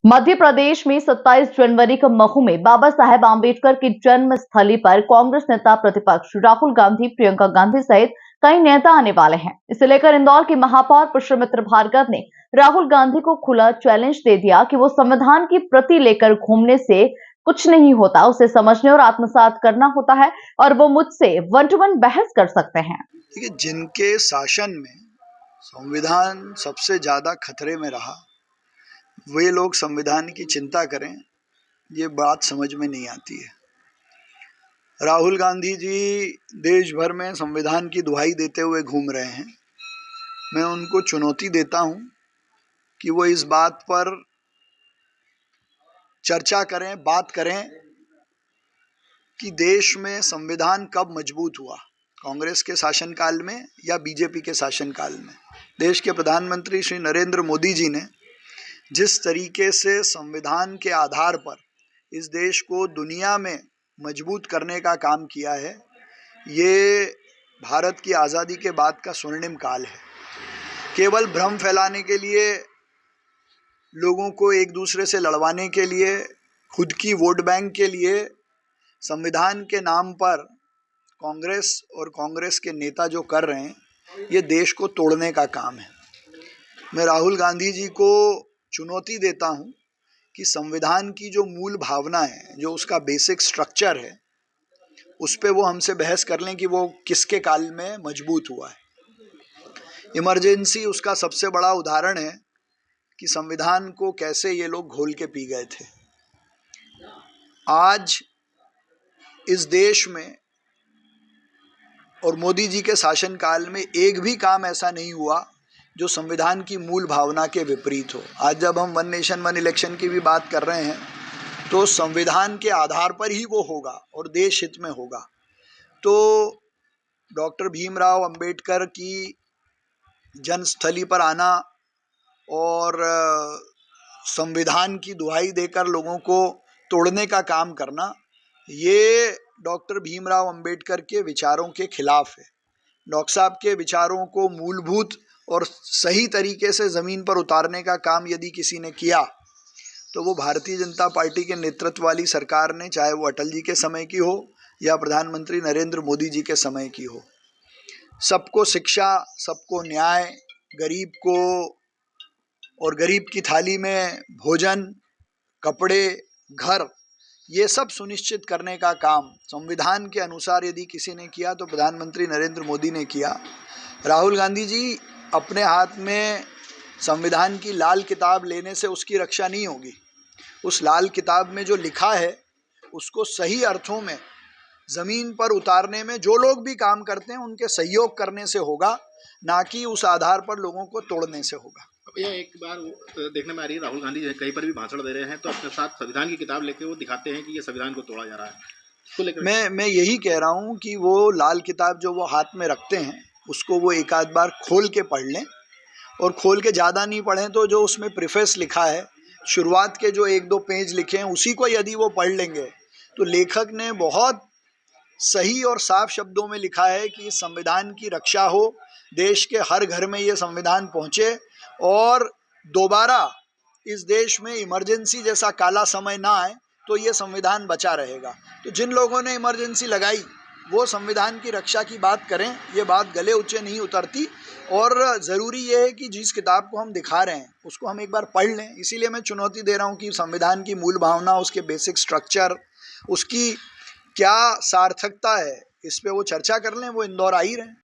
मध्य प्रदेश में 27 जनवरी को महू में बाबा साहेब आम्बेडकर की जन्म स्थली पर कांग्रेस नेता प्रतिपक्ष राहुल गांधी, प्रियंका गांधी सहित कई नेता आने वाले हैं। इसे लेकर इंदौर की महापौर पुष्पमित्र भार्गव ने राहुल गांधी को खुला चैलेंज दे दिया कि वो संविधान की प्रति लेकर घूमने से कुछ नहीं होता, उसे समझने और आत्मसात करना होता है और वो मुझसे 1-to-1 बहस कर सकते हैं। देखिए, जिनके शासन में संविधान सबसे ज्यादा खतरे में रहा, वे लोग संविधान की चिंता करें, ये बात समझ में नहीं आती है। राहुल गांधी जी देश भर में संविधान की दुहाई देते हुए घूम रहे हैं। मैं उनको चुनौती देता हूं कि वो इस बात पर चर्चा करें, बात करें कि देश में संविधान कब मजबूत हुआ, कांग्रेस के शासनकाल में या बीजेपी के शासनकाल में। देश के प्रधानमंत्री श्री नरेंद्र मोदी जी ने जिस तरीके से संविधान के आधार पर इस देश को दुनिया में मजबूत करने का काम किया है, ये भारत की आज़ादी के बाद का स्वर्णिम काल है। केवल भ्रम फैलाने के लिए, लोगों को एक दूसरे से लड़वाने के लिए, खुद की वोट बैंक के लिए संविधान के नाम पर कांग्रेस और कांग्रेस के नेता जो कर रहे हैं, ये देश को तोड़ने का काम है। मैं राहुल गांधी जी को चुनौती देता हूं कि संविधान की जो मूल भावना है, जो उसका बेसिक स्ट्रक्चर है, उस पे वो हमसे बहस कर लें कि वो किसके काल में मजबूत हुआ है। इमरजेंसी उसका सबसे बड़ा उदाहरण है कि संविधान को कैसे ये लोग घोल के पी गए थे। आज इस देश में और मोदी जी के शासनकाल में एक भी काम ऐसा नहीं हुआ जो संविधान की मूल भावना के विपरीत हो। आज जब हम वन नेशन वन इलेक्शन की भी बात कर रहे हैं, तो संविधान के आधार पर ही वो होगा और देश हित में होगा। तो डॉक्टर भीमराव अंबेडकर की जन्मस्थली पर आना और संविधान की दुहाई देकर लोगों को तोड़ने का काम करना, ये डॉक्टर भीमराव अंबेडकर के विचारों के खिलाफ है। डॉक्टर साहब के विचारों को मूलभूत और सही तरीके से ज़मीन पर उतारने का काम यदि किसी ने किया, तो वो भारतीय जनता पार्टी के नेतृत्व वाली सरकार ने, चाहे वो अटल जी के समय की हो या प्रधानमंत्री नरेंद्र मोदी जी के समय की हो। सबको शिक्षा, सबको न्याय, गरीब को और गरीब की थाली में भोजन, कपड़े, घर, ये सब सुनिश्चित करने का काम संविधान के अनुसार यदि किसी ने किया तो प्रधानमंत्री नरेंद्र मोदी ने किया। राहुल गांधी जी अपने हाथ में संविधान की लाल किताब लेने से उसकी रक्षा नहीं होगी। उस लाल किताब में जो लिखा है, उसको सही अर्थों में ज़मीन पर उतारने में जो लोग भी काम करते हैं, उनके सहयोग करने से होगा, ना कि उस आधार पर लोगों को तोड़ने से होगा। यह एक बार देखने में आ रही है, राहुल गांधी कहीं पर भी भाषण दे रहे हैं तो अपने साथ संविधान की किताब लेके वो दिखाते हैं कि ये संविधान को तोड़ा जा रहा है। तो लेकर मैं यही कह रहा हूँ कि वो लाल किताब जो वो हाथ में रखते हैं, उसको वो एक आध बार खोल के पढ़ लें, और खोल के ज़्यादा नहीं पढ़ें तो जो उसमें प्रीफेस लिखा है, शुरुआत के जो 1-2 पेज लिखे हैं, उसी को यदि वो पढ़ लेंगे तो लेखक ने बहुत सही और साफ शब्दों में लिखा है कि संविधान की रक्षा हो, देश के हर घर में ये संविधान पहुँचे और दोबारा इस देश में इमरजेंसी जैसा काला समय ना आए, तो ये संविधान बचा रहेगा। तो जिन लोगों ने इमरजेंसी लगाई, वो संविधान की रक्षा की बात करें, ये बात गले ऊंचे नहीं उतरती। और ज़रूरी ये है कि जिस किताब को हम दिखा रहे हैं उसको हम एक बार पढ़ लें। इसीलिए मैं चुनौती दे रहा हूँ कि संविधान की मूल भावना, उसके बेसिक स्ट्रक्चर, उसकी क्या सार्थकता है, इस पे वो चर्चा कर लें। वो इंदौर आ ही रहे हैं।